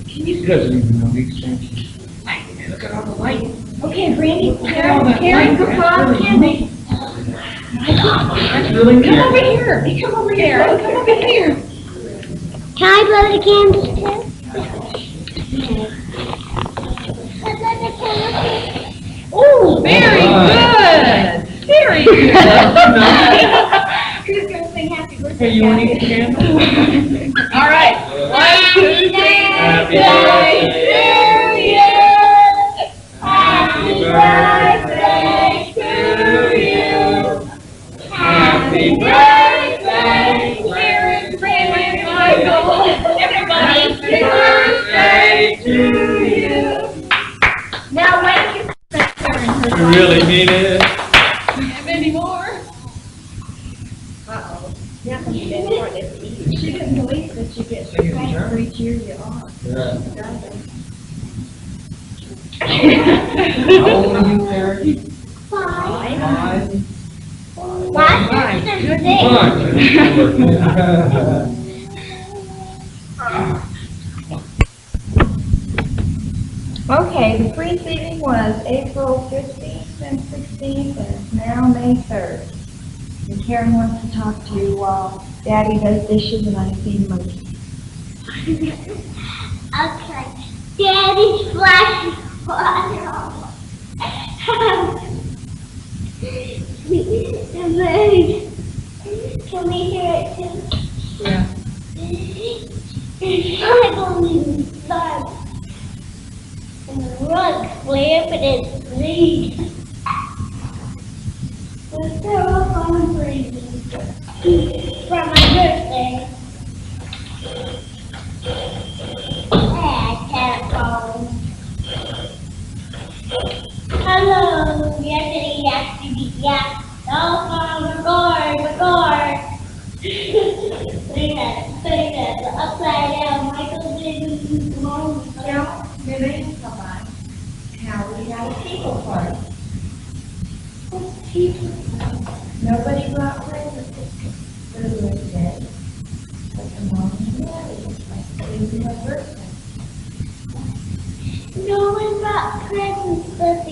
He doesn't even know the extension. Look at all the light. Okay, Randy, Karen, come on, Candy. That's really Come over here. Come over here. Come over here. Can I blow the candles too? Oh, very good. Very good. Who's going to sing happy birthday? Hey, you want to eat a candle? All right. 1, 2, 3. Happy birthday to you. Happy birthday to you. Happy birthday, dear Randy Michael. Everybody, happy birthday to you. Now, when you expect Karen her You really mean it? have any more? Uh-oh. Yeah, she didn't believe that you get for each year you are. Yeah. How old are you, Mary? 5. My sister's 6. Okay, the preceding was April 15th and 16th, and it's now May 3rd. And Karen wants to talk to you while Daddy does dishes and I feed Moose. Okay. Daddy's flashing water. The bird. Can we hear it too? Yeah. It's like only blood. And the rug flapping its leaves. We're still up on the breathing for my birthday. Telephone. Hello, yesterday, yesterday, yeah. Telephone, record. had to say that the upside down Michael didn't belong. Now, maybe somebody, how we had a people party. Nobody brought presents for the birthday, but the mom and daddy, like, it was my birthday. No one brought presents, but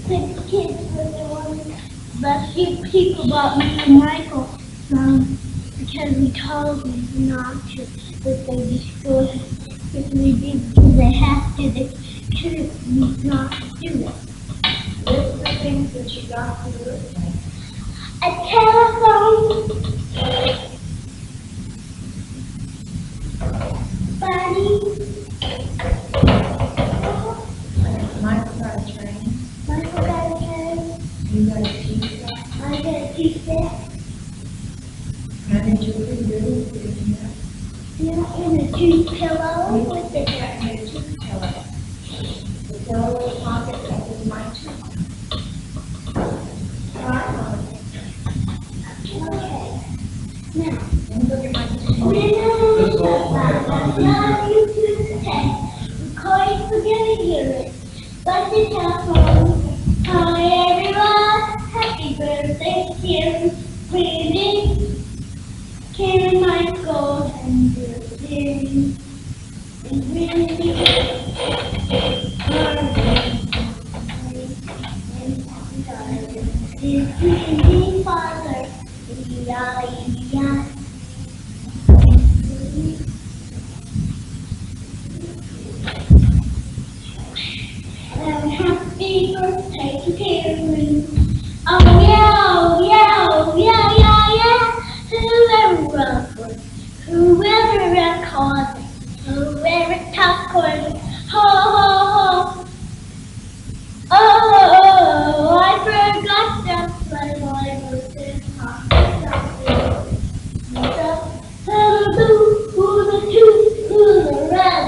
the kids were the ones. But few people brought me and Michael some because we told them not to, but they just go if we did because they have to. They couldn't not do it. List the things that you got for the birthday. A telephone, buddy. Michael got a train, Michael got a train. you got a tea set, I got a pizza. and a jewelry really good, you know. Yeah, and a two pillow with the And a tooth pillow. The pillow in the pocket, that was my tooth. Okay. Now, And look at my tooth. Recording for gonna hear it. But the telephone. Hi everyone. Happy birthday, Kim. Brandon. Karen, Michael, and Justin. And Randy. And Father. Yeah. Happy birthday to Karen. Oh yeah. Whoever records, whoever talks, ho. Oh, I forgot that when I was in hospital. Who the two, who the red,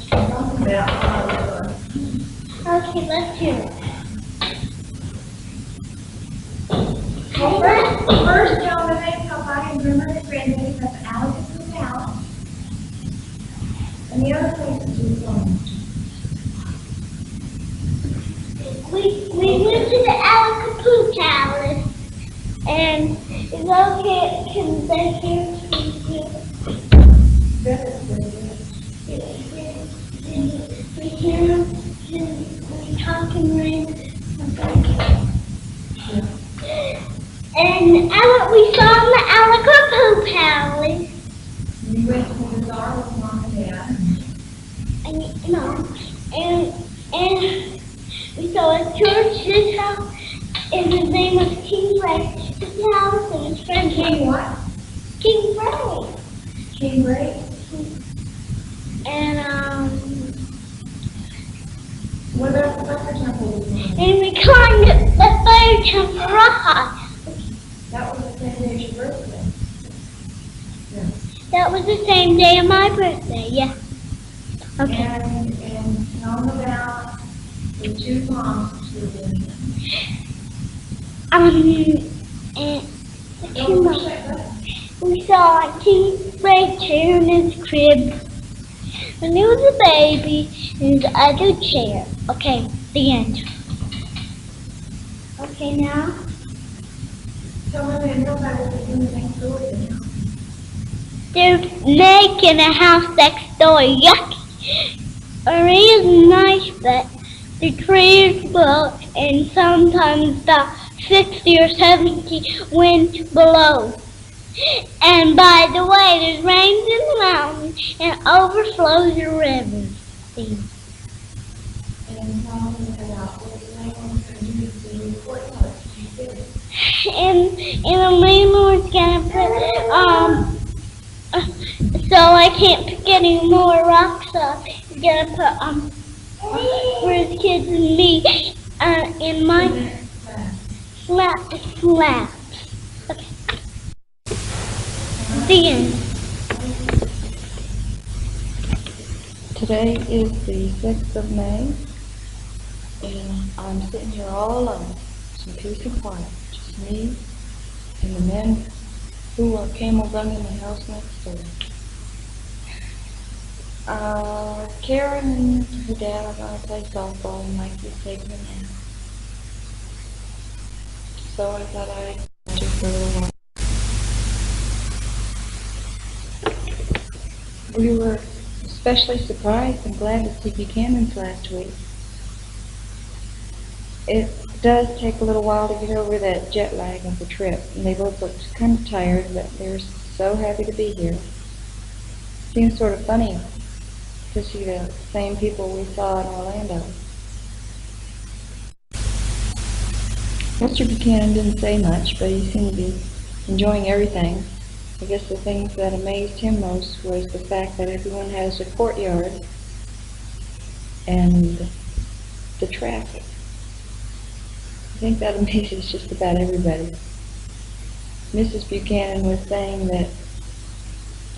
Talking about Oliver. Okay, let's hear it. Well, first tell the name, how I can remember the granddaddy, that's Alex and Alex. And the other place is just one. We went to the Alacapoo Palace, and it's okay, can they hear you? That is good. We hear them, we talk and read. And we saw the Alacapoo Palace, We went to the bazaar with mom and dad. and we saw a church's house, and his name was King Ray. His house and his friend King what? King Ray. King Ray? And What about the Butter Temple? and we climbed the third temple rock. That was the same day as your birthday. That was the same day of my birthday, yeah. Okay. And tell them about the two moms who were in there. And the two moms. We saw King Ray chair in his crib. When he was a baby, in his other chair. Okay, the end. Okay, now. Tell them they know about what they're doing next door to them. They're making a house next door. Yucky. It is nice, but the trees blow, and sometimes the 60 or 70 wind blows. And by the way, there's rains in the mountains and overflows the rivers. See? And tell them about what the landlord's going to do to the report notice. And the landlord's gonna put so I can't pick any more rocks up. He's gonna put for his kids and me in my slab. Okay. The end. Today is the 6th of May, and I'm sitting here all alone, some peace and quiet, just me and the men who are camel dung in the house next door. Karen and her dad are going to play softball and Mikey's taking a nap. So I thought I'd do for a little while. We were especially surprised and glad to see Buchanan's last week. It does take a little while to get over that jet lag of the trip, and they both looked kind of tired, but they were so happy to be here. Seems sort of funny to see the same people we saw in Orlando. Mr. Buchanan didn't say much, but he seemed to be enjoying everything. I guess the things that amazed him most was the fact that everyone has a courtyard and the traffic. I think that amazes just about everybody. Mrs. Buchanan was saying that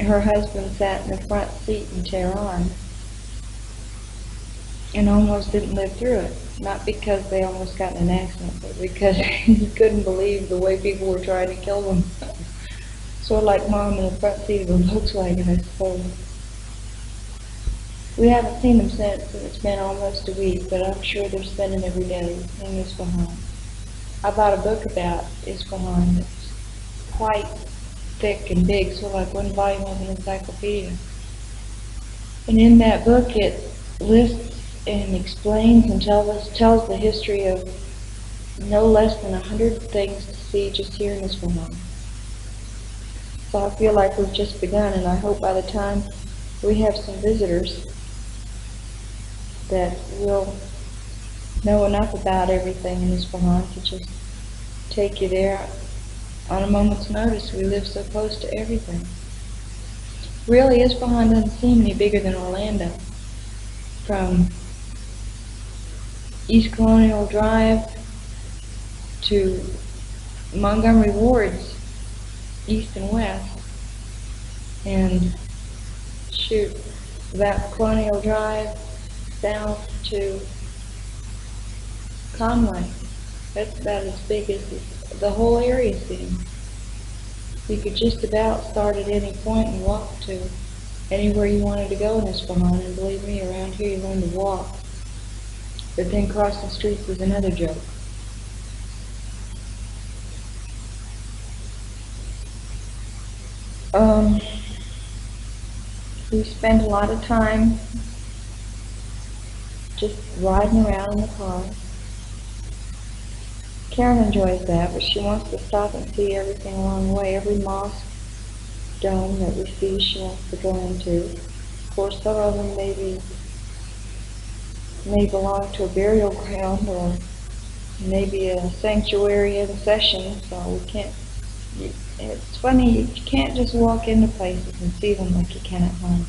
her husband sat in the front seat in Tehran and almost didn't live through it. Not because they almost got in an accident, but because he couldn't believe the way people were trying to kill them. Sort of like Mom in the front seat of a Volkswagen, I suppose. We haven't seen them since, and it's been almost a week, but I'm sure they're spending every day in Esfahan. I bought a book about Esfahan that's quite thick and big, sort of like one volume of an encyclopedia. And in that book it lists and explains and tells the history of no less than 100 things to see just here in Esfahan. So I feel like we've just begun, and I hope by the time we have some visitors that will know enough about everything in Esfahan to just take you there on a moment's notice. We live so close to everything. Really, Esfahan doesn't seem any bigger than Orlando. From East Colonial Drive to Montgomery Ward's east and west, and shoot, about Colonial Drive south to Conway. That's about as big as the whole area seems. You could just about start at any point and walk to anywhere you wanted to go in Esfahan, and believe me, around here you learn to walk. But then crossing streets is another joke. We spend a lot of time just riding around in the car. Karen enjoys that, but she wants to stop and see everything along the way. Every mosque dome that we see, she wants to go into. Of course, some of them may belong to a burial ground, or maybe a sanctuary in session, so we can't. It's funny, you can't just walk into places and see them like you can at home.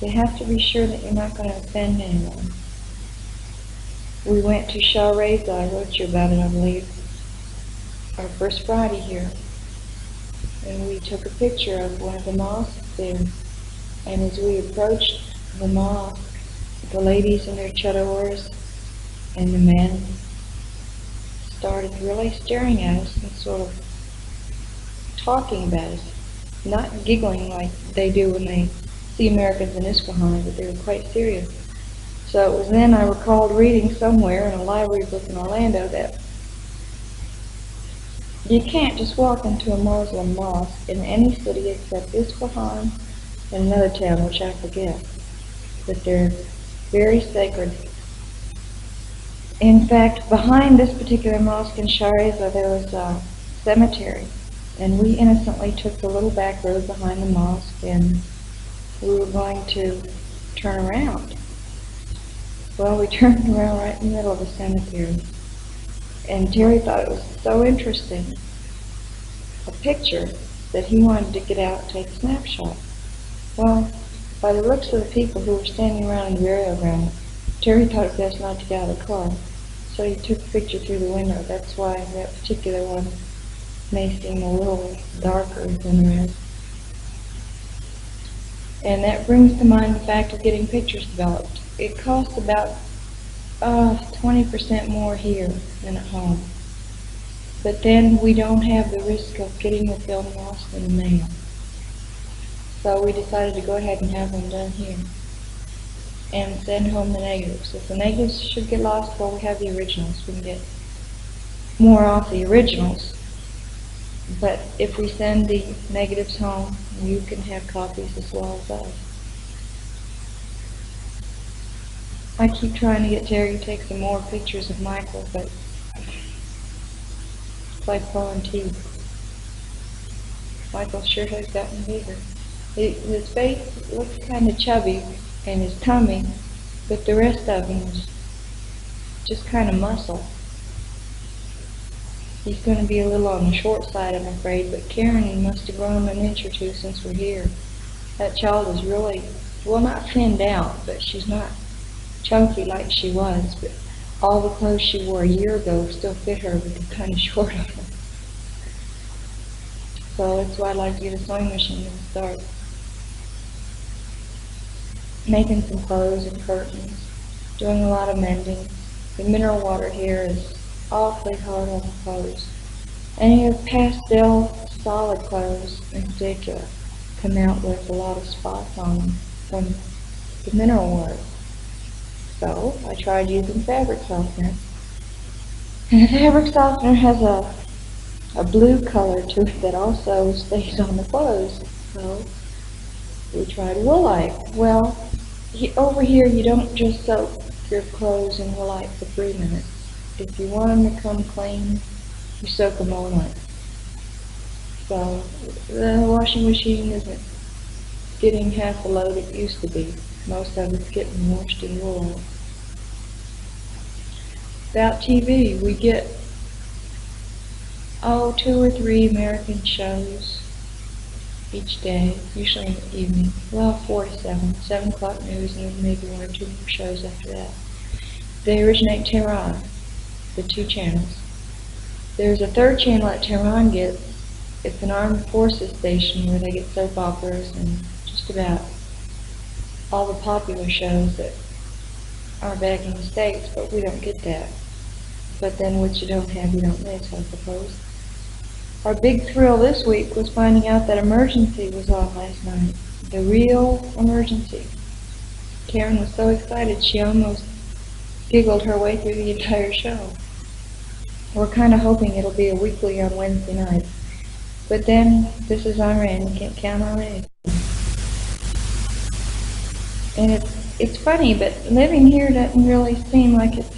You have to be sure that you're not going to offend anyone. We went to Shah Reza, I wrote you about it, I believe, our first Friday here. And we took a picture of one of the mosques there. And as we approached the mosque, the ladies in their chadors and the men started really staring at us and sort of talking about us, not giggling like they do when they see Americans in Esfahan, but they were quite serious. So it was then I recalled reading somewhere in a library book in Orlando that you can't just walk into a Muslim mosque in any city except Esfahan and another town, which I forget, but they're very sacred. In fact, behind this particular mosque in Shah Reza, there was a cemetery, and we innocently took the little back road behind the mosque, and we were going to turn around. Well, we turned around right in the middle of the cemetery, and Terry thought it was so interesting, a picture, that he wanted to get out and take a snapshot. Well, by the looks of the people who were standing around in the burial ground, Terry thought it best not to get out of the car, so he took a picture through the window. That's why that particular one may seem a little darker than the rest. And that brings to mind the fact of getting pictures developed. It costs about 20% more here than at home. but then we don't have the risk of getting the film lost in the mail. So we decided to go ahead and have them done here and send home the negatives. If the negatives should get lost, well, we have the originals. We can get more off the originals. But if we send the negatives home, you can have copies as well as us. I keep trying to get Terry to take some more pictures of Michael, but it's like pulling teeth. Michael sure has gotten bigger. His face looks kind of chubby, and his tummy, but the rest of him is just kind of muscle. He's going to be a little on the short side, I'm afraid, but Karen must have grown an inch or two since we're here. That child is really, well, not thinned out, but she's not chunky like she was, but all the clothes she wore a year ago still fit her, but they're kind of short on her. So that's why I'd like to get a sewing machine and start making some clothes and curtains, doing a lot of mending. The mineral water here is awfully hard on the clothes. Any of pastel solid clothes in particular come out with a lot of spots on them from the mineral water. So I tried using fabric softener. And the fabric softener has a blue color to it that also stays on the clothes. So we tried woolite. Well, over here you don't just soak your clothes in woolite for 3 minutes. If you want them to come clean, you soak them all night. So the washing machine isn't getting half the load it used to be. Most of it's getting washed in wool. About TV, we get 2 or 3 American shows each day, usually in the evening. Well, 4 to 7, 7 o'clock news, and then maybe 1 or 2 more shows after that. They originate in Tehran, the 2 channels. There's a 3rd channel that Tehran gets. It's an armed forces station where they get soap operas and just about all the popular shows that are back in the States, but we don't get that. But then what you don't have, you don't miss, I suppose. Our big thrill this week was finding out that Emergency was on last night. The real Emergency. Karen was so excited she almost giggled her way through the entire show. We're kind of hoping it'll be a weekly on Wednesday night. But then, this is Iran, you can't count on it. And it's funny, but living here doesn't really seem like it's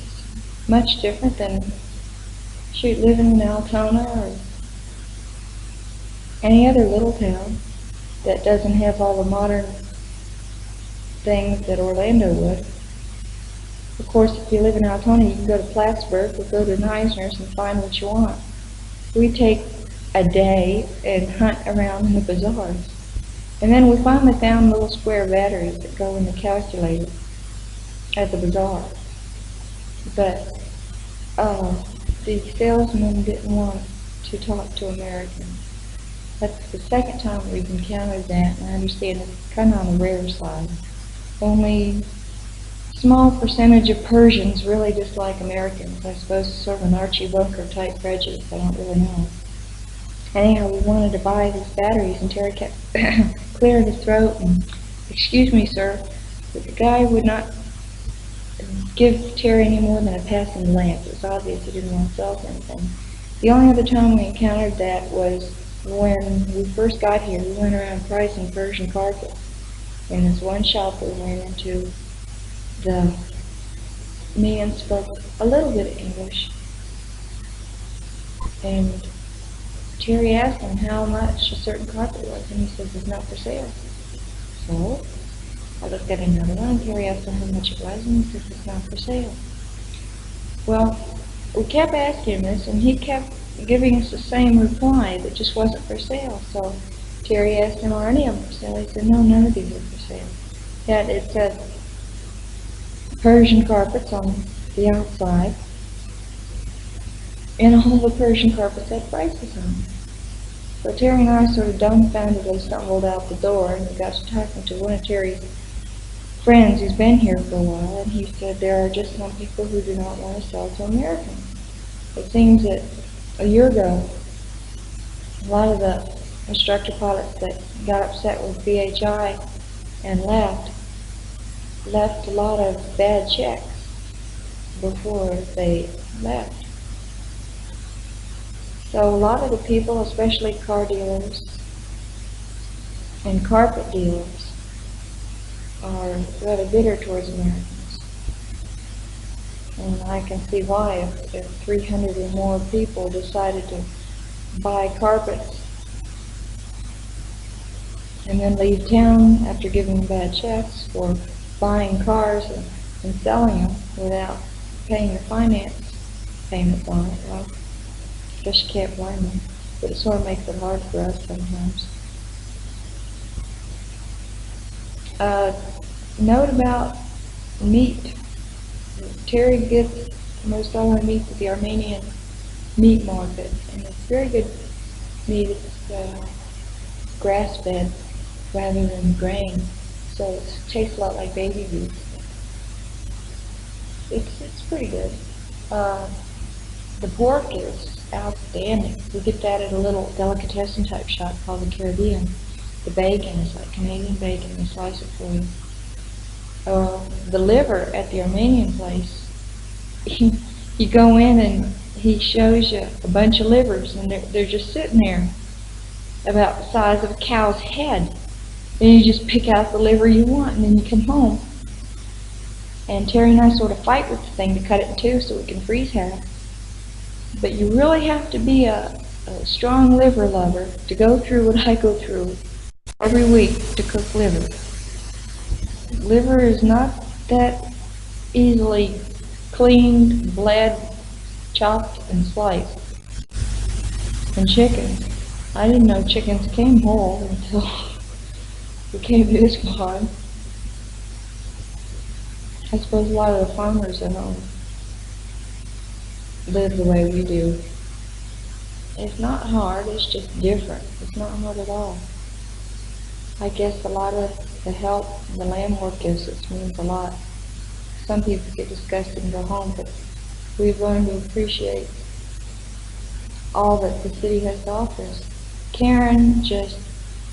much different than, shoot, living in Altona or any other little town that doesn't have all the modern things that Orlando would. Of course, if you live in Altona, you can go to Plattsburgh or go to Neisner's and find what you want. We take a day and hunt around in the bazaars. And then we finally found little square batteries that go in the calculator at the bazaar. But the salesman didn't want to talk to Americans. That's the 2nd time we've encountered that, and I understand it's kind of on the rare side. Only a small percentage of Persians really dislike Americans. I suppose it's sort of an Archie Bunker type prejudice. I don't really know. Anyhow, we wanted to buy these batteries, and Terry kept clearing his throat and, "Excuse me, sir," but the guy would not give Terry any more than a passing glance. It was obvious he didn't want to sell anything. The only other time we encountered that was when we first got here. We went around pricing Persian carpet. In this one shop we ran into, the man spoke a little bit of English, and Terry asked him how much a certain carpet was, and he says it's not for sale. So I looked at another one, and Terry asked him how much it was, and he says it's not for sale. Well, we kept asking him this, and he kept giving us the same reply, that just wasn't for sale. So Terry asked him, "Are any of them for sale?" He said, "No, none of these are for sale." Yet it said Persian carpets on the outside, and all the Persian carpets had prices on them. So Terry and I sort of dumbfoundedly stumbled out the door, and we got to talking to one of Terry's friends who's been here for a while, and he said there are just some people who do not want to sell to Americans. It seems that a year ago, a lot of the instructor pilots that got upset with VHI and left a lot of bad checks before they left. So a lot of the people, especially car dealers and carpet dealers, are rather bitter towards Americans. And I can see why if 300 or more people decided to buy carpets and then leave town after giving them bad checks, or buying cars and selling them without paying the finance payments on it. Well, I guess you can't blame them, but it sort of makes it hard for us sometimes. Note about meat. Terry gets most all our meat at the Armenian meat market, and it's very good meat. It's grass-fed rather than grain, so it tastes a lot like baby beef. It's pretty good. The pork is outstanding. We get that at a little delicatessen type shop called the Caribbean. The bacon is like Canadian bacon. They slice it for you. The liver at the Armenian place, you go in and he shows you a bunch of livers, and they're just sitting there about the size of a cow's head. And you just pick out the liver you want, and then you come home. And Terry and I sort of fight with the thing to cut it in two so we can freeze half. But you really have to be a strong liver lover to go through what I go through every week to cook liver. Liver is not that easily cleaned, bled, chopped, and sliced. And chicken. I didn't know chickens came whole until we came to this farm. I suppose a lot of the farmers at home live the way we do. It's not hard, it's just different. It's not hard at all. I guess a lot of the help the landlord gives us means a lot. Some people get disgusted and go home, but we've learned to appreciate all that the city has to offer us. Karen just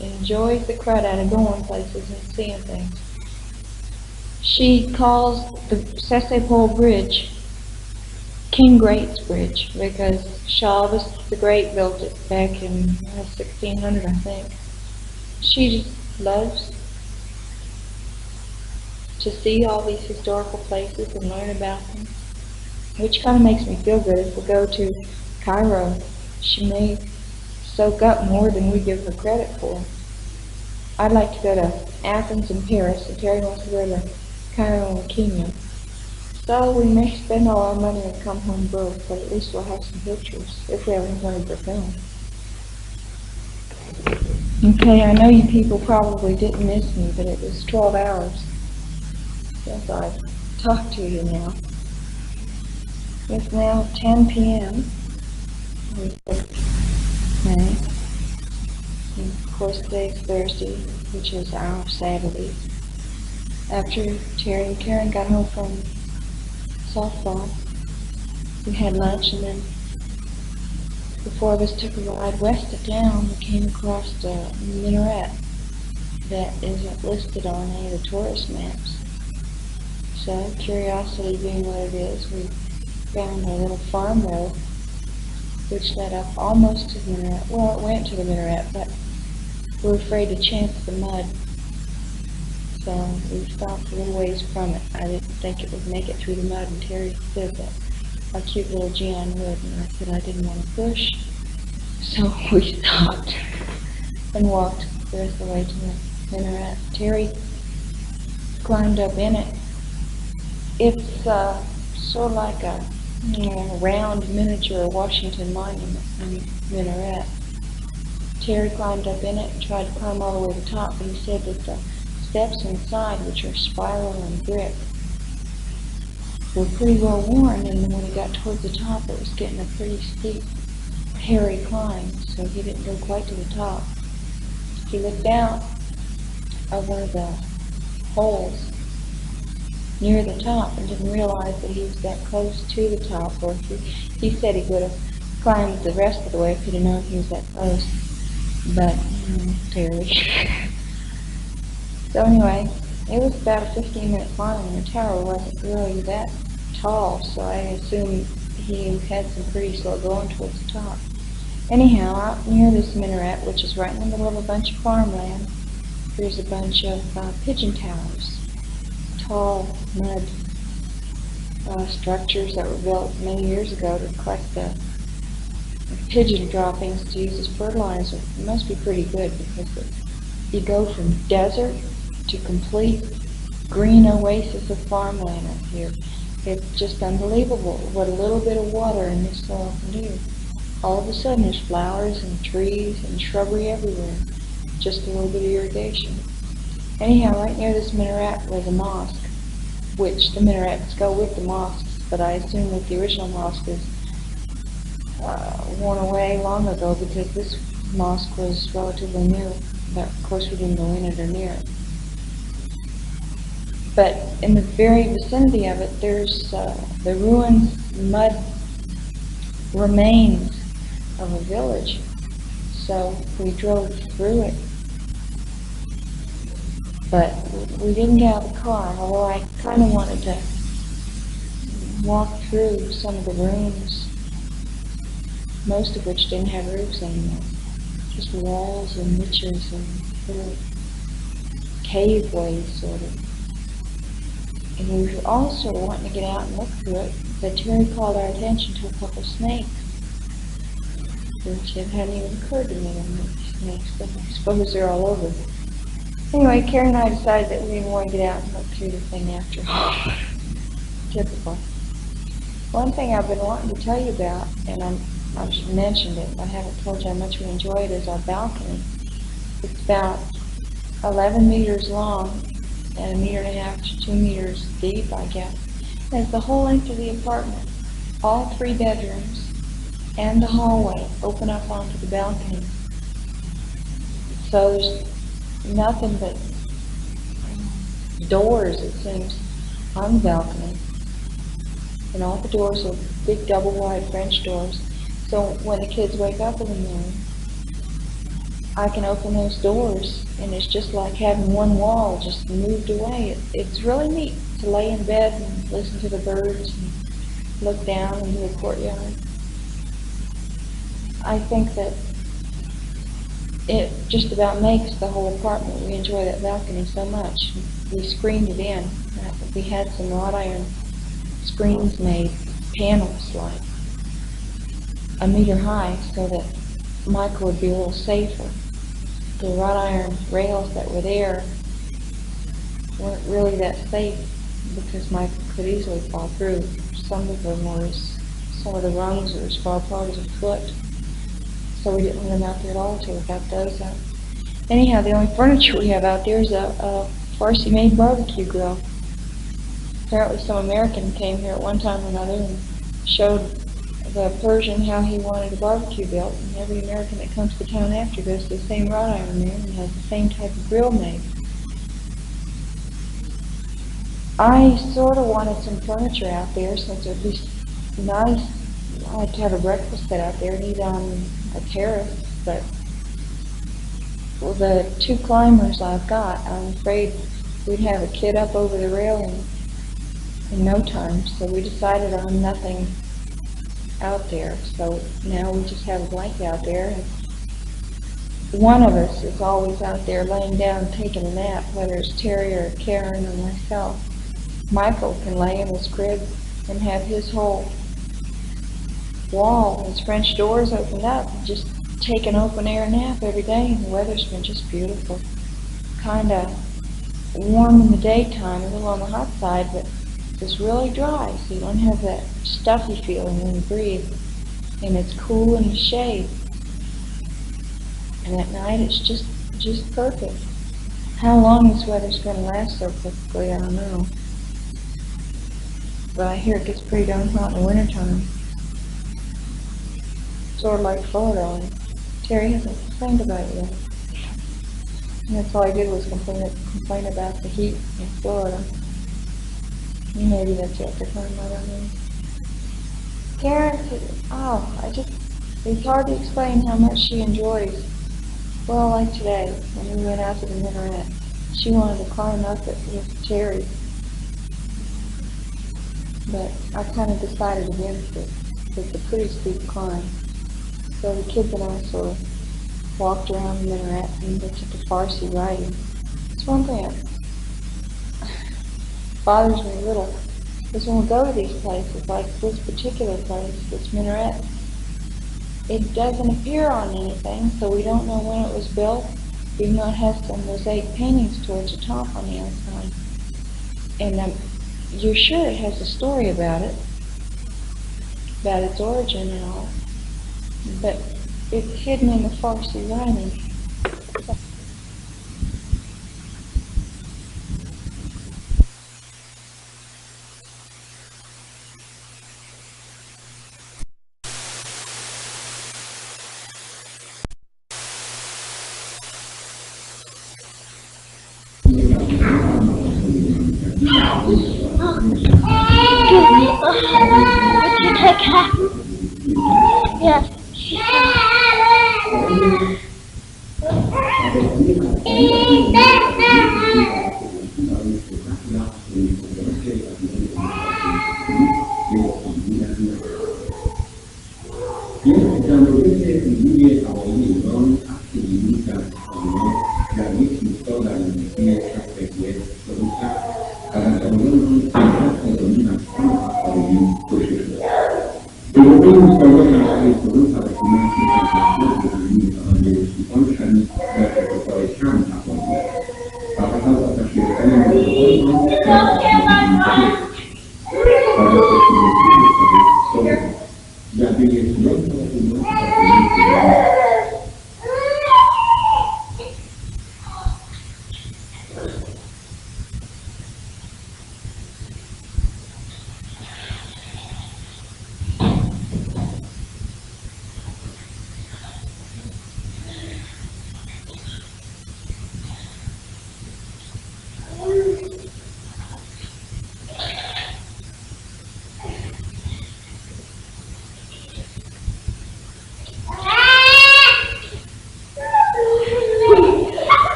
enjoys the crud out of going places and seeing things. She calls the Sesepol Bridge King Great's Bridge because Chavez the Great built it back in 1600, I think. She just loves to see all these historical places and learn about them, which kind of makes me feel good. If we go to Cairo, she may soak up more than we give her credit for. I'd like to go to Athens and Paris, and Terry wants to go to Cairo and Kenya. So we may spend all our money and come home broke, but at least we'll have some pictures, if we have any money for film. Okay, I know you people probably didn't miss me, but it was 12 hours since I talked to you now. It's now 10 p.m. May. And of course today's Thursday, which is our Saturday. After Terry and Karen got home from softball, we had lunch, and then the four of us took a ride west of town. We came across the minaret that isn't listed on any of the tourist maps. So, curiosity being what it is, we found a little farm road which led up almost to the minaret. Well, it went to the minaret, but we were afraid to chance the mud. So we stopped a little ways from it. I didn't think it would make it through the mud, and Terry said that our cute little Jan would, and I said I didn't want to push. So we stopped and walked the rest of the way to the minaret. Terry climbed up in it. It's sort of like a round miniature Washington Monument minaret. Terry climbed up in it and tried to climb all the way to the top, but he said that the steps inside, which are spiral and brick, were pretty well worn, and when he got towards the top it was getting a pretty steep, hairy climb, so he didn't go quite to the top. He looked out of one of the holes near the top and didn't realize that he was that close to the top, or he said he would have climbed the rest of the way if he'd have known he was that close. But, Terry. So anyway, it was about a 15-minute climb, and the tower wasn't really that tall, so I assumed he had some pretty slow going towards the top. Anyhow, out near this minaret, which is right in the middle of a bunch of farmland, there's a bunch of pigeon towers, tall mud structures that were built many years ago to collect the pigeon droppings to use as fertilizer. It must be pretty good because you go from desert to complete green oasis of farmland up here. It's just unbelievable what a little bit of water in this soil can do. All of a sudden there's flowers and trees and shrubbery everywhere. Just a little bit of irrigation. Anyhow, right near this minaret was a mosque, which the minarets go with the mosques, but I assume that the original mosque is worn away long ago because this mosque was relatively new. But of course we didn't go in it or near it. But in the very vicinity of it, there's the ruins, mud remains of a village. So we drove through it. But we didn't get out of the car, although I kind of wanted to walk through some of the rooms, most of which didn't have roofs anymore. Just walls and niches and little caveways, sort of. And we were also wanting to get out and look through it, but Terry called our attention to a couple snakes, which it hadn't even occurred to me to make snakes, but I suppose they're all over. Anyway, Carrie and I decided that we didn't want to get out and look through the thing after all. Typical. One thing I've been wanting to tell you about, and I've mentioned it, I haven't told you how much we enjoy it, is our balcony. It's about 11 meters long and 1.5 to 2 meters deep, I guess. It's the whole length of the apartment. All 3 bedrooms and the hallway open up onto the balcony. So there's nothing but doors, it seems, on the balcony. And all the doors are big double-wide French doors. So when the kids wake up in the morning, I can open those doors, and it's just like having one wall just moved away. It's really neat to lay in bed and listen to the birds and look down into the courtyard. I think that it just about makes the whole apartment. We enjoy that balcony so much. We screened it in. We had some wrought iron screens made, panels like 1 meter high, so that Michael would be a little safer. The wrought iron rails that were there weren't really that safe because Michael could easily fall through. Some of them were, some of the rungs were as far apart as a foot. So we didn't let them out there at all until we got those up. Anyhow, the only furniture we have out there is a Farsi-made barbecue grill. Apparently some American came here at one time or another and showed the Persian how he wanted a barbecue built, and every American that comes to town after goes to the same wrought iron there and has the same type of grill made. I sort of wanted some furniture out there since it would be nice. I like to have a breakfast set out there and eat on a terrace, but for the 2 climbers I've got, I'm afraid we'd have a kid up over the railing in no time, so we decided on nothing out there. So now we just have a blanket out there, and one of us is always out there laying down taking a nap, whether it's Terry or Karen or myself. Michael can lay in his crib and have his whole wall, his French doors opened up, just take an open air nap every day, and the weather's been just beautiful. Kind of warm in the daytime, a little on the hot side, but it's really dry, so you don't have that stuffy feeling when you breathe. And it's cool in the shade. And at night it's just perfect. How long this weather's going to last so perfectly, I don't know. But I hear it gets pretty darn hot in the wintertime. Sort of like Florida. Terry hasn't complained about it yet. And that's all I did was complain about the heat in Florida. Maybe that's yet to come, I don't know. Karen, I just It's hard to explain how much she enjoys. Well, like today, when we went out to the minaret, she wanted to climb up it with Terry, but I kind of decided against it. It's a pretty steep climb. So the kids and I sort of walked around the minaret and looked at the Farsi writing. It's one thing that bothers me a little is when we go to these places, like this particular place, this minaret, it doesn't appear on anything, so we don't know when it was built, even though it has some mosaic paintings towards the top on the outside. And you're sure it has a story about it, about its origin and all, but it's hidden in the Farsi writing. Would you take her? Yes.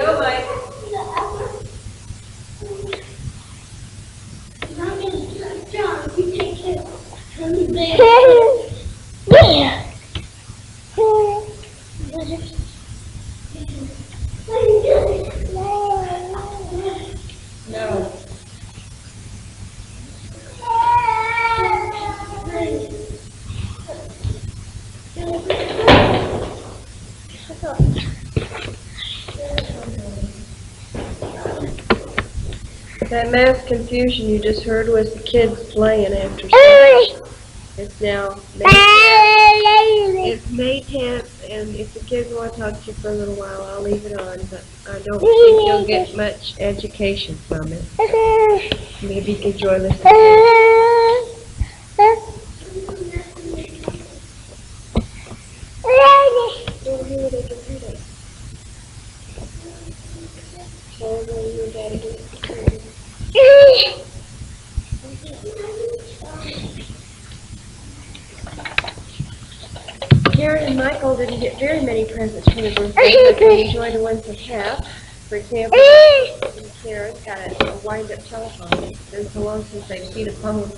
go, Mike. No. That mass confusion you just heard was the kids playing after school. It's now it's May 10th, and if the kids want to talk to you for a little while, I'll leave it on, but I don't think you'll get much education from it. Maybe you could join us. Don't hear they can hear that. So your daddy gets Karen and Michael didn't get very many presents for their birthday, but they enjoyed the ones they have. For example, Karen got a wind-up telephone. It's been so long since they've seen a phone.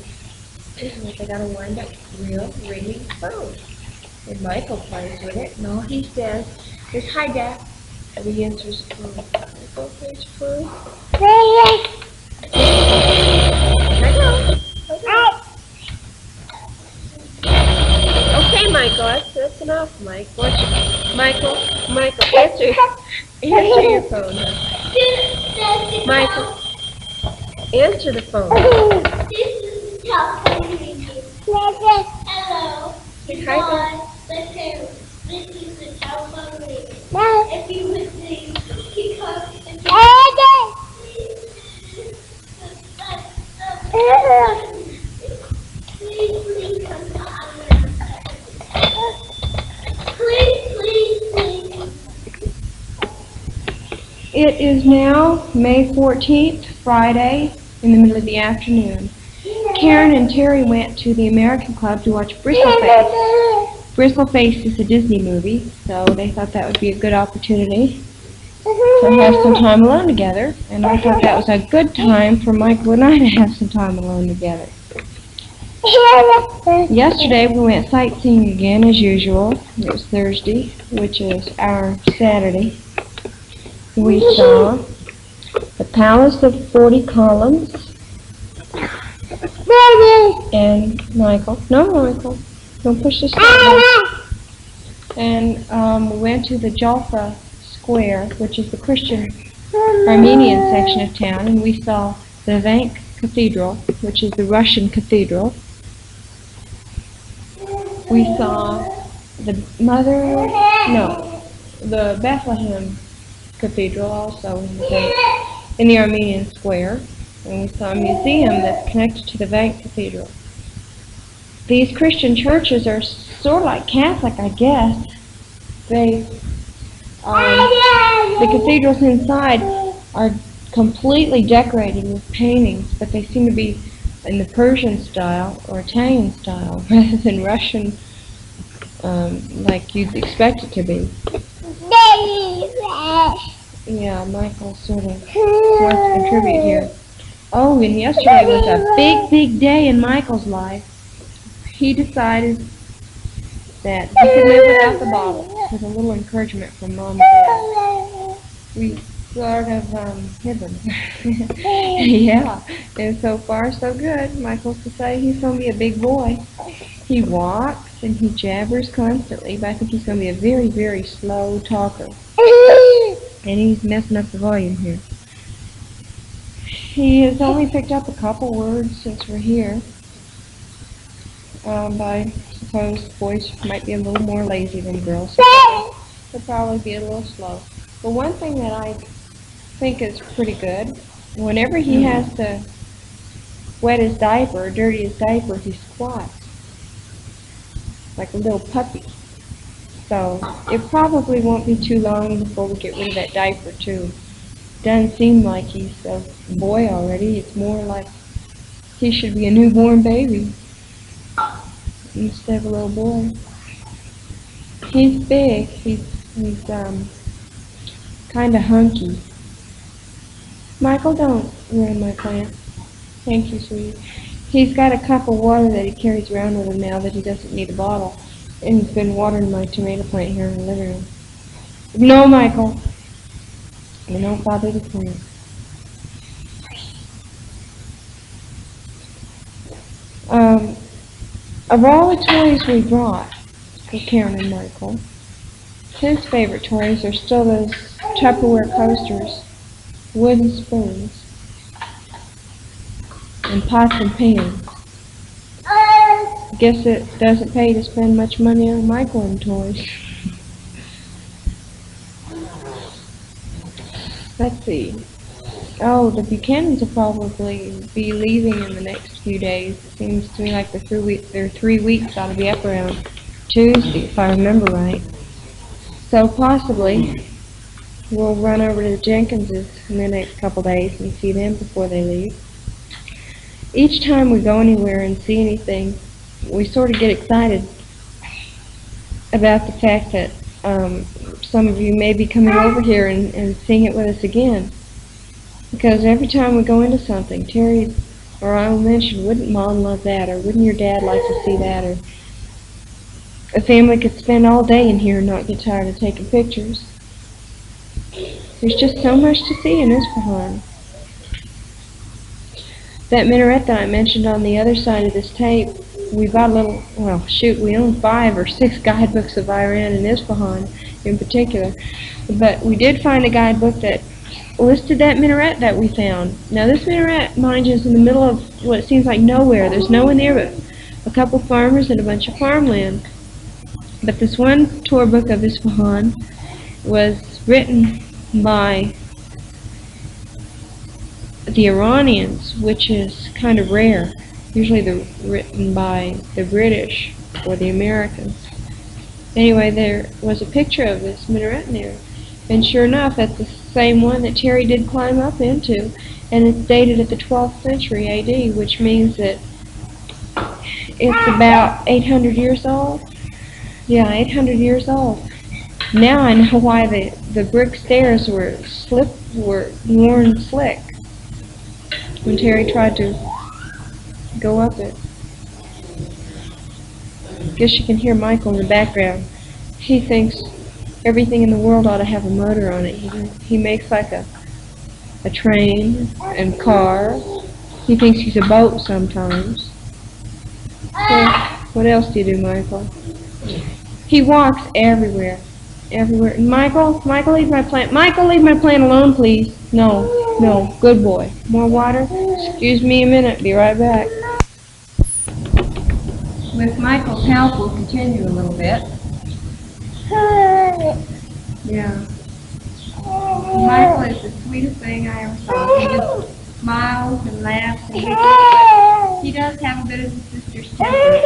They got a wind-up, real, ringing phone. And Michael plays with it, and all he says is, "Hi, Dad." And he answers the phone. Michael says, "Phone." Okay, Michael, that's enough, Mike. Michael, answer your phone. Michael, answer the phone. Hello. Say hi, This is the telephone reading. If you would please because please come to please. It is now May 14th, Friday, in the middle of the afternoon. Karen and Terry went to the American Club to watch Bristleface. Bristleface is a Disney movie, so they thought that would be a good opportunity to have some time alone together. And I thought that was a good time for Michael and I to have some time alone together. Yesterday we went sightseeing again as usual. It was Thursday, which is our Saturday. We saw the Palace of 40 Columns. And Michael, don't push the stop. And we went to the Jaffa Square, which is the Christian Armenian section of town, and we saw the Vank Cathedral, which is the Russian cathedral. We saw the Bethlehem Cathedral also in the Armenian Square. And we saw a museum that's connected to the Vank Cathedral. These Christian churches are sort of like Catholic, I guess. The cathedrals inside are completely decorated with paintings, but they seem to be in the Persian style or Italian style rather than Russian, like you'd expect it to be. Yeah, Michael sort of wants to contribute here. Oh, and yesterday was a big day in Michael's life. He decided that he could live without the bottle, with a little encouragement from Mom and Dad. We sort of hid them. Yeah, and so far so good. Michael's to say he's going to be a big boy. He walks and he jabbers constantly, but I think he's going to be a very, very slow talker. And he's messing up the volume here. He has only picked up a couple words since we're here. But I suppose boys might be a little more lazy than girls, so he'll probably be a little slow. But one thing that I think is pretty good, whenever he has to wet his diaper or dirty his diaper, he squats like a little puppy. So it probably won't be too long before we get rid of that diaper too. Doesn't seem like he's a boy already. It's more like he should be a newborn baby instead of a little boy. He's big. He's kinda hunky. Michael, don't ruin my plant. Thank you, sweetie. He's got a cup of water that he carries around with him now that he doesn't need a bottle. And he's been watering my tomato plant here in the living room. No, Michael. You don't bother the plant. Of all the toys we brought for Karen and Michael, his favorite toys are still those Tupperware coasters, wooden spoons, and pots and pans. Guess it doesn't pay to spend much money on Michael and toys. Let's see. Oh, the Buchanans will probably be leaving in the next few days. It seems to me like they're 3 weeks ought to be up around Tuesday, if I remember right. So possibly we'll run over to the Jenkinses in the next couple days and see them before they leave. Each time we go anywhere and see anything, we sort of get excited about the fact that some of you may be coming over here and seeing it with us again. Because every time we go into something, Terry or I will mention, wouldn't Mom love that, or wouldn't your Dad like to see that, or a family could spend all day in here and not get tired of taking pictures. There's just so much to see in Esfahan. That minaret that I mentioned on the other side of this tape, we bought a little, well, shoot, we own 5 or 6 guidebooks of Iran and Esfahan in particular. But we did find a guidebook that listed that minaret that we found. Now this minaret, mind you, is in the middle of what seems like nowhere. There's no one there but a couple farmers and a bunch of farmland. But this one tour book of Esfahan was written by the Iranians, which is kind of rare. Usually they're written by the British or the Americans. Anyway, there was a picture of this minaret in there. And sure enough, that's the same one that Terry did climb up into. And it's dated at the 12th century AD, which means that it's about 800 years old. Yeah, 800 years old. Now I know why the brick stairs were worn slick when Terry tried to go up it. Guess you can hear Michael in the background. He thinks everything in the world ought to have a motor on it. He makes like a train and car. He thinks he's a boat sometimes. So, what else do you do, Michael? He walks everywhere. Everywhere. Michael, leave my plant. Michael, leave my plant alone, please. No, good boy. More water? Excuse me a minute. Be right back. With Michael's help, we'll continue a little bit. Yeah. Michael is the sweetest thing I ever saw. He just smiles and laughs and giggles, but he does have a bit of his sister's temper.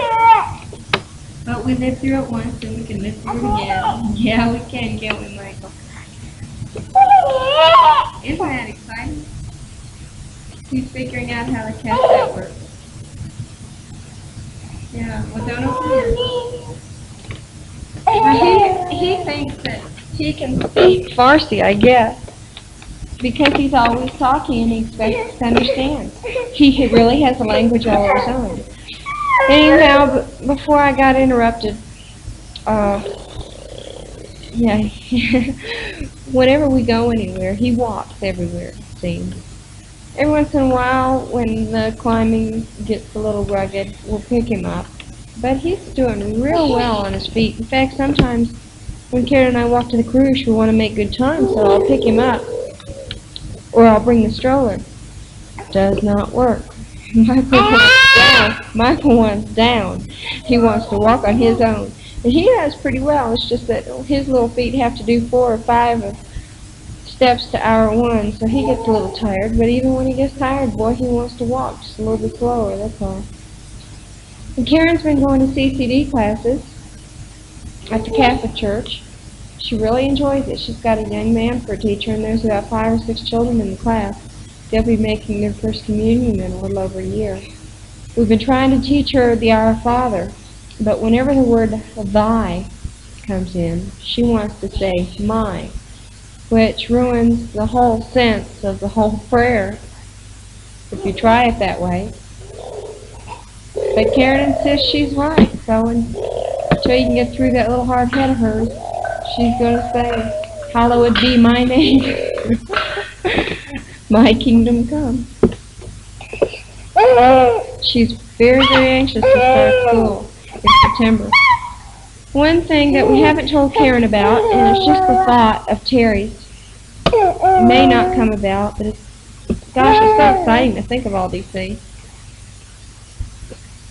But we lived through it once and we can live through it again. Yeah, we can, can't we, Michael? Isn't that exciting? He's figuring out how to catch that works. Yeah, well, don't open it. He thinks that he can speak Farsi, I guess, because he's always talking and he expects us to understand. He really has a language all of his own. Anyhow, before I got interrupted, yeah, whenever we go anywhere, he walks everywhere, it seems. Every once in a while, when the climbing gets a little rugged, we'll pick him up. But he's doing real well on his feet. In fact, sometimes when Karen and I walk to the cruise, we want to make good time, so I'll pick him up. Or I'll bring the stroller. Does not work. Michael wants down. He wants to walk on his own. And he does pretty well. It's just that his little feet have to do 4 or 5 steps to hour 1, so he gets a little tired. But even when he gets tired, boy, he wants to walk just a little bit slower, that's all. And Karen's been going to CCD classes at the Catholic Church. She really enjoys it. She's got a young man for a teacher, and there's about 5 or 6 children in the class. They'll be making their first communion in a little over a year. We've been trying to teach her the Our Father, but whenever the word thy comes in, she wants to say my. which ruins the whole sense of the whole prayer if you try it that way. But Karen insists she's right, so until you can get through that little hard head of hers, she's going to say, "Hallowed be my name, my kingdom come." She's very, very anxious to start school in September. One thing that we haven't told Karen about, and it's just the thought of Terry's, may not come about, but gosh, it's so exciting to think of all these things.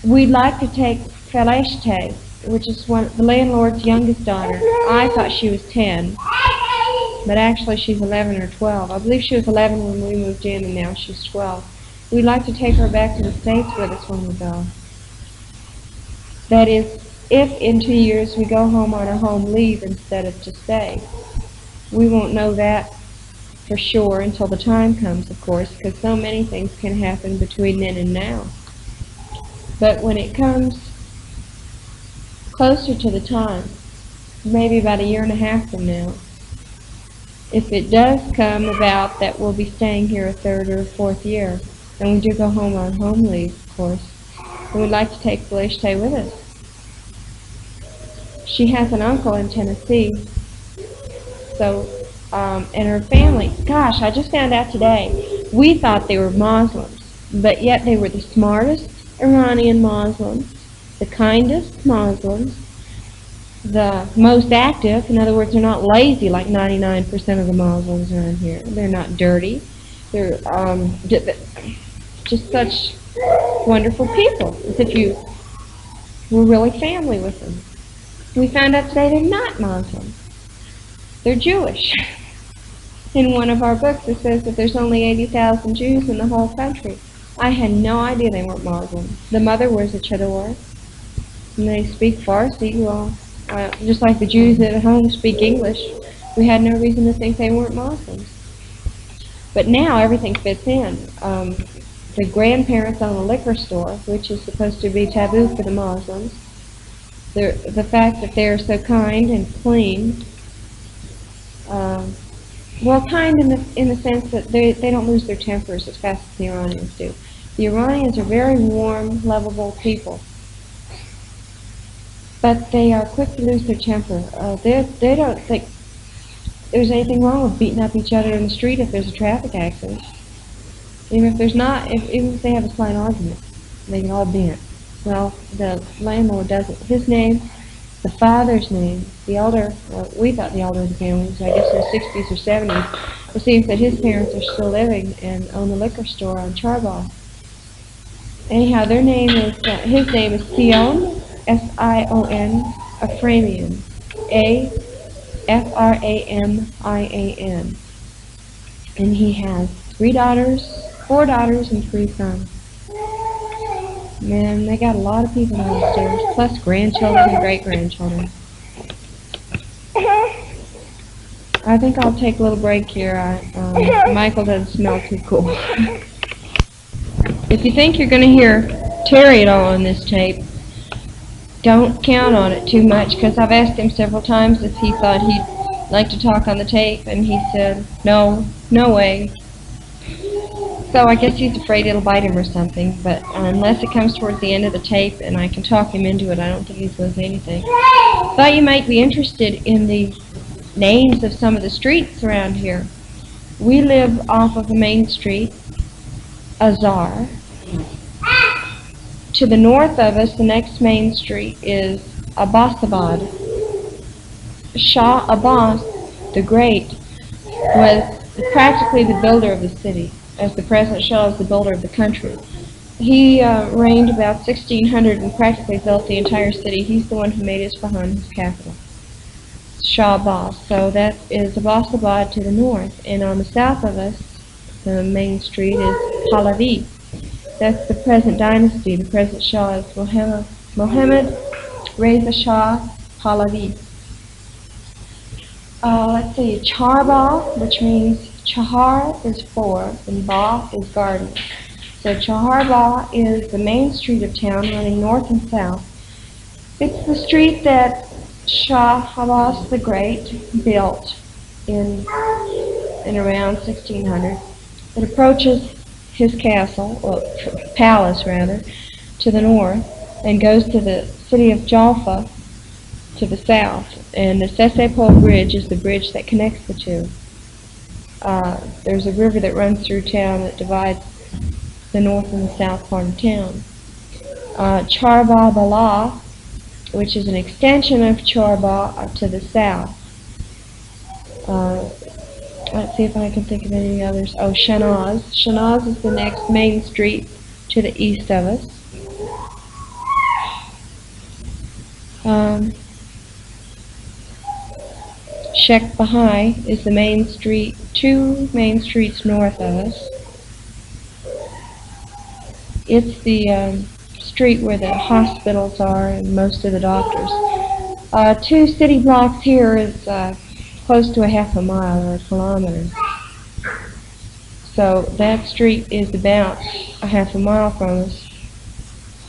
We'd like to take Felishte, which is the landlord's youngest daughter. I thought she was 10, but actually she's 11 or 12. I believe she was 11 when we moved in, and now she's 12. We'd like to take her back to the States with us when we go. That is, if in 2 years we go home on a home leave instead of to stay. We won't know that for sure until the time comes, of course, because so many things can happen between then and now. But when it comes closer to the time, maybe about 1.5 years from now, if it does come about that we'll be staying here a 3rd or 4th year, and we do go home on home leave, of course, then we'd like to take Felishte with us. She has an uncle in Tennessee, so, and her family, gosh, I just found out today, we thought they were Muslims, but yet they were the smartest Iranian Muslims, the kindest Muslims, the most active. In other words, they're not lazy like 99% of the Muslims around here. They're not dirty. They're just such wonderful people, as if you were really family with them. We found out today they're not Muslims. They're Jewish. In one of our books it says that there's only 80,000 Jews in the whole country. I had no idea they weren't Muslim. The mother wears a chador, and they speak Farsi. Well, just like the Jews at home speak English, we had no reason to think they weren't Muslims. But now everything fits in. The grandparents own a liquor store, which is supposed to be taboo for the Muslims. The fact that they're so kind and clean, well, kind in the sense that they don't lose their tempers as fast as the Iranians do. The Iranians are very warm, lovable people, but they are quick to lose their temper. They don't think there's anything wrong with beating up each other in the street if there's a traffic accident. Even if there's not, even if they have a slight argument, they get all bent. Well, the landlord doesn't. His name, the father's name, the elder, well, we thought the elder of the family was, I guess, in the 60s or 70s. It seems that his parents are still living and own a liquor store on Charbagh. Anyhow, their name is, his name is Sion, S-I-O-N, Aframian, A-F-R-A-M-I-A-N. And he has 4 daughters and 3 sons. Man, they got a lot of people downstairs, plus grandchildren and great-grandchildren. I think I'll take a little break here. Michael doesn't smell too cool. If you think you're going to hear Terry at all on this tape, don't count on it too much, because I've asked him several times if he thought he'd like to talk on the tape, and he said, no way. So I guess he's afraid it'll bite him or something, but unless it comes towards the end of the tape and I can talk him into it, I don't think he's going to say anything. Thought you might be interested in the names of some of the streets around here. We live off of the main street, Azar. To the north of us, the next main street is Abbasabad. Shah Abbas the Great was practically the builder of the city, as the present Shah is the builder of the country. He reigned about 1600 and practically built the entire city. He's the one who made Esfahan his capital, Shah Abbas. So that is Abbasabad to the north, and on the south of us, the main street is Pahlavi. That's the present dynasty. The present Shah is Mohammed Reza Shah Pahlavi. Let's see, Charbagh, which means Chahar is 4 and Ba is garden. So Chaharbagh is the main street of town running north and south. It's the street that Shah Abbas the Great built in around 1600. It approaches his castle, or palace rather, to the north, and goes to the city of Jaffa to the south. And the Sesepol Bridge is the bridge that connects the two. There's a river that runs through town that divides the north and the south part of town. Charba Bala, which is an extension of Charba to the south. Let's see if I can think of any others. Oh, Shanaz. Shanaz is the next main street to the east of us. Sheikh Bahai is the main street, two main streets north of us. It's the street where the hospitals are and most of the doctors. 2 city blocks here is close to a half a mile or a kilometer. So that street is about a half a mile from us.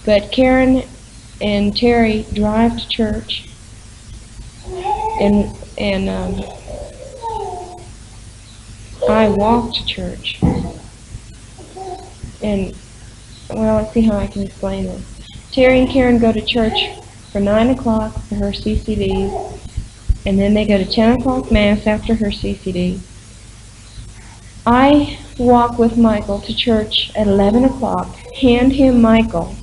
But Karen and Terry drive to church, and I walk to church. And, well, let's see how I can explain this. Terry and Karen go to church for 9 o'clock for her CCD, and then they go to 10 o'clock Mass after her CCD. I walk with Michael to church at 11 o'clock, hand him Michael,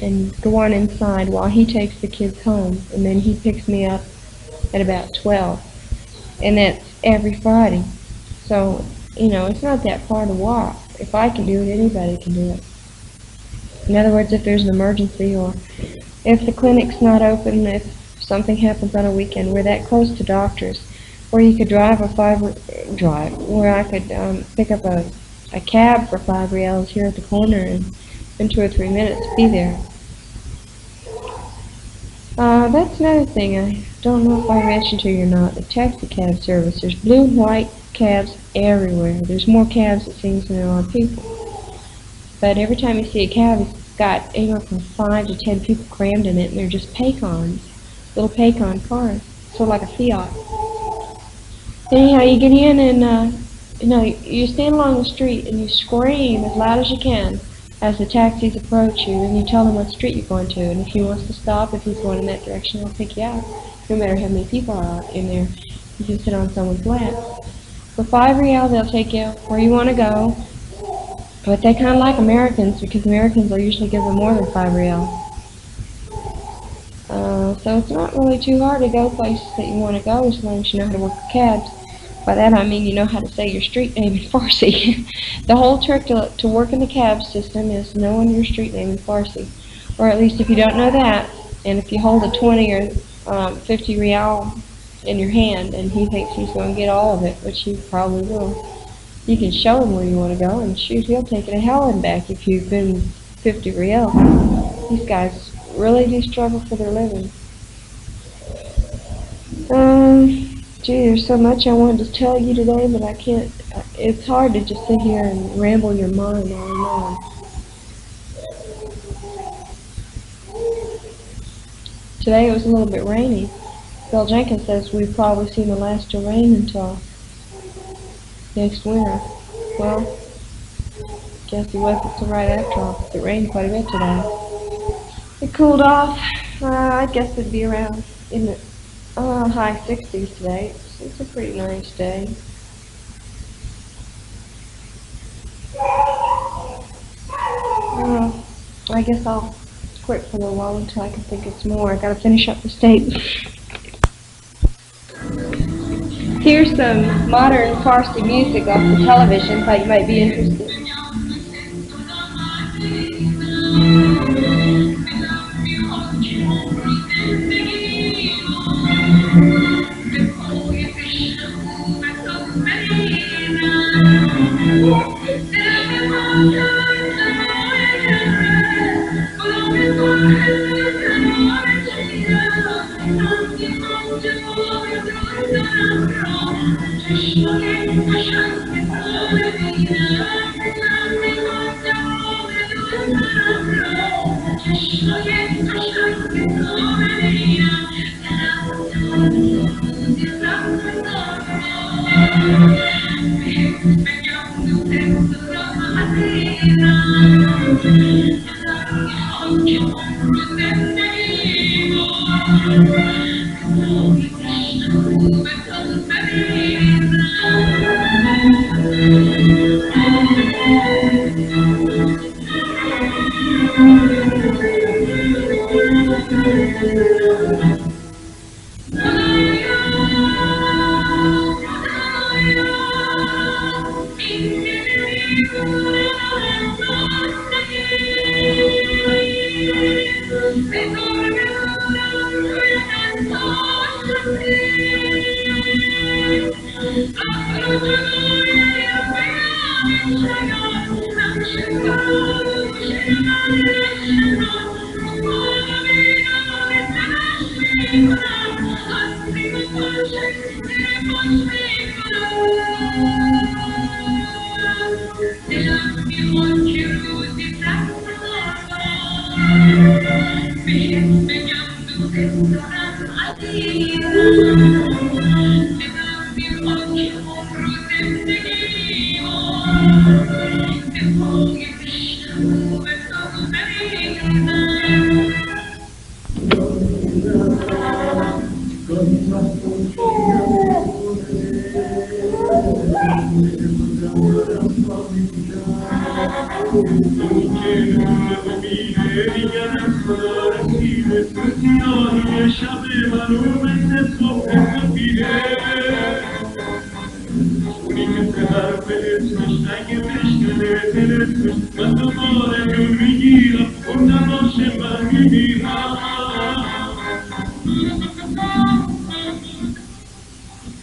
and go on inside while he takes the kids home, and then he picks me up at about 12. And that's every Friday. So, you know, it's not that far to walk. If I can do it, anybody can do it. In other words, if there's an emergency, or if the clinic's not open, if something happens on a weekend, we're that close to doctors, or you could drive where I could pick up a cab for 5 reals here at the corner, and in 2 or 3 minutes be there. That's another thing I don't know if I mentioned to you or not, the taxi cab service. There's blue and white cabs everywhere. There's more cabs, it seems, than there are people. But every time you see a cab, it's got anywhere from 5 to 10 people crammed in it, and they're just paycons, little paycon cars, sort of like a Fiat. Anyhow, you get in and, you stand along the street and you scream as loud as you can as the taxis approach you, and you tell them what street you're going to, and if he wants to stop, if he's going in that direction, he'll pick you out. No matter how many people are in there, you can sit on someone's lap. For 5 real, they'll take you where you want to go, but they kind of like Americans, because Americans will usually give them more than 5 real. So it's not really too hard to go places that you want to go, as long as you know how to work the cabs. By that I mean you know how to say your street name in Farsi. The whole trick to working the cab system is knowing your street name in Farsi. Or at least if you don't know that, and if you hold a 20 or 50 real in your hand and he thinks he's going to get all of it, which he probably will, you can show him where you want to go, and shoot, he'll take it a hell and back if you've been 50 real. These guys really do struggle for their living. Gee, there's so much I wanted to tell you today, but I can't. It's hard to just sit here and ramble your mind on and on. Today it was a little bit rainy. Bill Jenkins says we've probably seen the last of rain until next winter. Well, guess he wasn't so right after all. It rained quite a bit today. It cooled off. I guess it'd be around in the high 60s today. It's a pretty nice day. I guess I'll quit for a little while until I can think of some more. I gotta finish up the statement. Here's some modern Farsi music off the television. Thought you might be interested.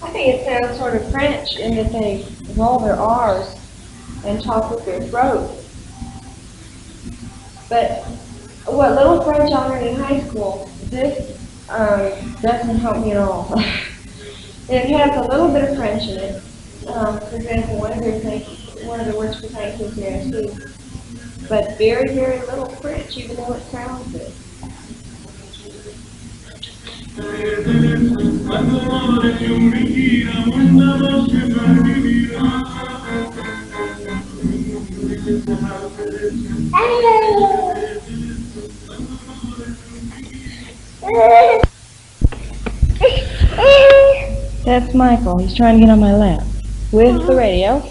I think it sounds sort of French in that they roll their R's and talk with their throat. But what little French I learned in high school, this doesn't help me at all. It has a little bit of French in it. For example, one of the words for thank you is merci. But very, very little French, even though it sounds good. That's Michael. He's trying to get on my lap with the radio.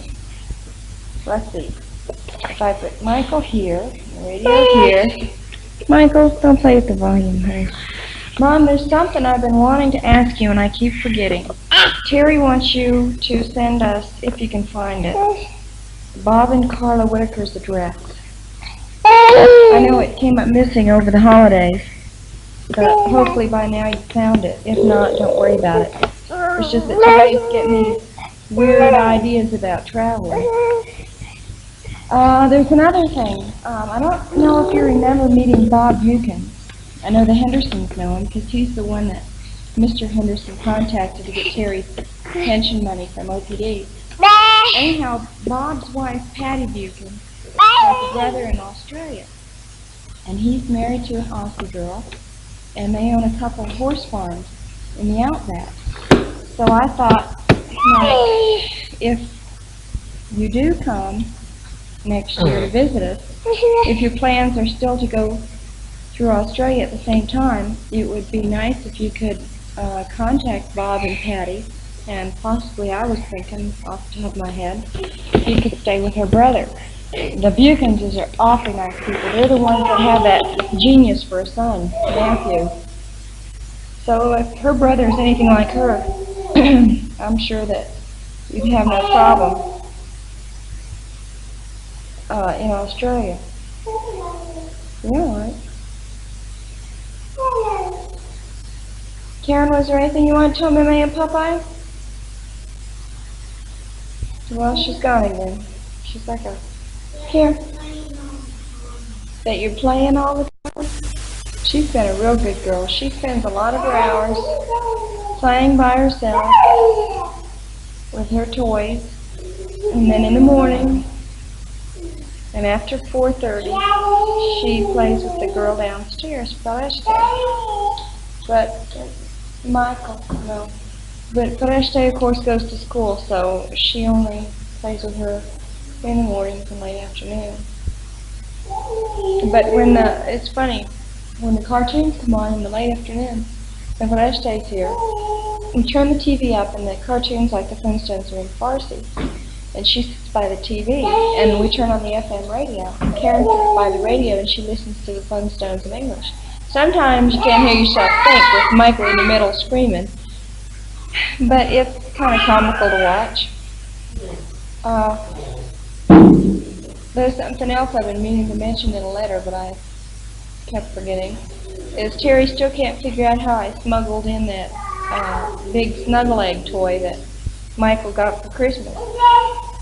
Let's see. If I put Michael here, the radio here. Michael, don't play with the volume, honey. Mom, there's something I've been wanting to ask you and I keep forgetting. Terry wants you to send us, if you can find it, Bob and Carla Whitaker's address. I know it came up missing over the holidays, but hopefully by now you found it. If not, don't worry about it. It's just that Terry's getting these weird ideas about traveling. There's another thing. I don't know if you remember meeting Bob Buchan. I know the Hendersons know him because he's the one that Mr. Henderson contacted to get Terry's pension money from OPD. Anyhow, Bob's wife, Patty Buchan, has a brother in Australia. And he's married to an Aussie girl, and they own a couple of horse farms in the outback. So I thought, if you do come next year to visit us, if your plans are still to go through Australia at the same time, it would be nice if you could contact Bob and Patty, and possibly I was thinking off the top of my head, you could stay with her brother. The Buchans are awfully nice people. They're the ones that have that genius for a son, Matthew. So if her brother's anything like her, I'm sure that you'd have no problem in Australia. You know what? Karen, was there anything you want to tell Mimi and Popeye? Well, she's gone again. She's like a... Here. That you're playing all the time? She's been a real good girl. She spends a lot of her hours playing by herself with her toys. And then in the morning, and after 4:30, she plays with the girl downstairs, Foreste. But Michael, no. But Foreste, of course, goes to school, so she only plays with her in the mornings and late afternoon. But when it's funny, when the cartoons come on in the late afternoon, and Foreste's here, we turn the TV up and the cartoons like the Flintstones are in Farsi. and she sits by the TV, and we turn on the FM radio. And Karen sits by the radio, and she listens to the Flintstones in English. Sometimes you can't hear yourself think with Michael in the middle screaming, but it's kind of comical to watch. There's something else I've been meaning to mention in a letter, but I kept forgetting. Is Terry still can't figure out how I smuggled in that big snuggle egg toy that Michael got for Christmas.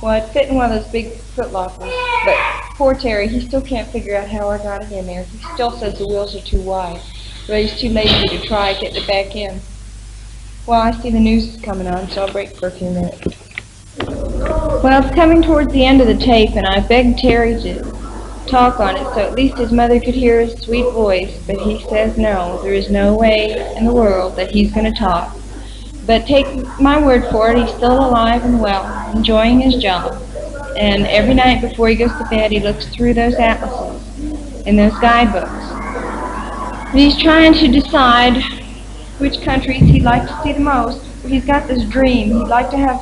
Well, it fit in one of those big foot lockers, but poor Terry, he still can't figure out how I got it in there. He still says the wheels are too wide, but he's too lazy to try getting it back in. Well, I see the news is coming on, so I'll break for a few minutes. Well, it's coming towards the end of the tape, and I begged Terry to talk on it so at least his mother could hear his sweet voice, but he says no, there is no way in the world that he's going to talk. But take my word for it, he's still alive and well, enjoying his job. And every night before he goes to bed, he looks through those atlases and those guidebooks. And he's trying to decide which countries he'd like to see the most. He's got this dream. He'd like to have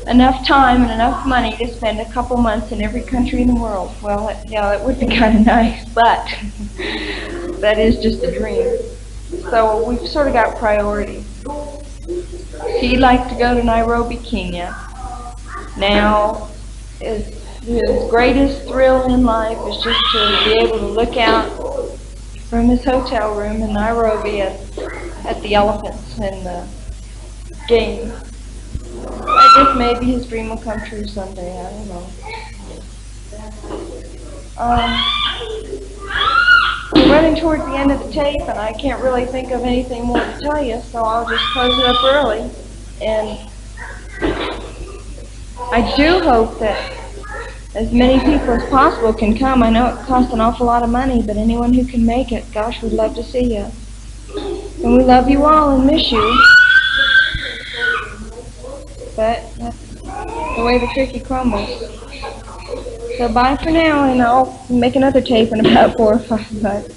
enough time and enough money to spend a couple months in every country in the world. Well, yeah, that would be kind of nice, but that is just a dream. So we've sort of got priorities. He'd like to go to Nairobi, Kenya. Now, his greatest thrill in life is just to be able to look out from his hotel room in Nairobi at the elephants and the game. I guess maybe his dream will come true someday, I don't know. We're running towards the end of the tape, and I can't really think of anything more to tell you, so I'll just close it up early. And I do hope that as many people as possible can come. I know it costs an awful lot of money, but anyone who can make it, gosh, we'd love to see you. And we love you all and miss you. But that's the way the cookie crumbles. So bye for now, and I'll make another tape in about 4 or 5 months.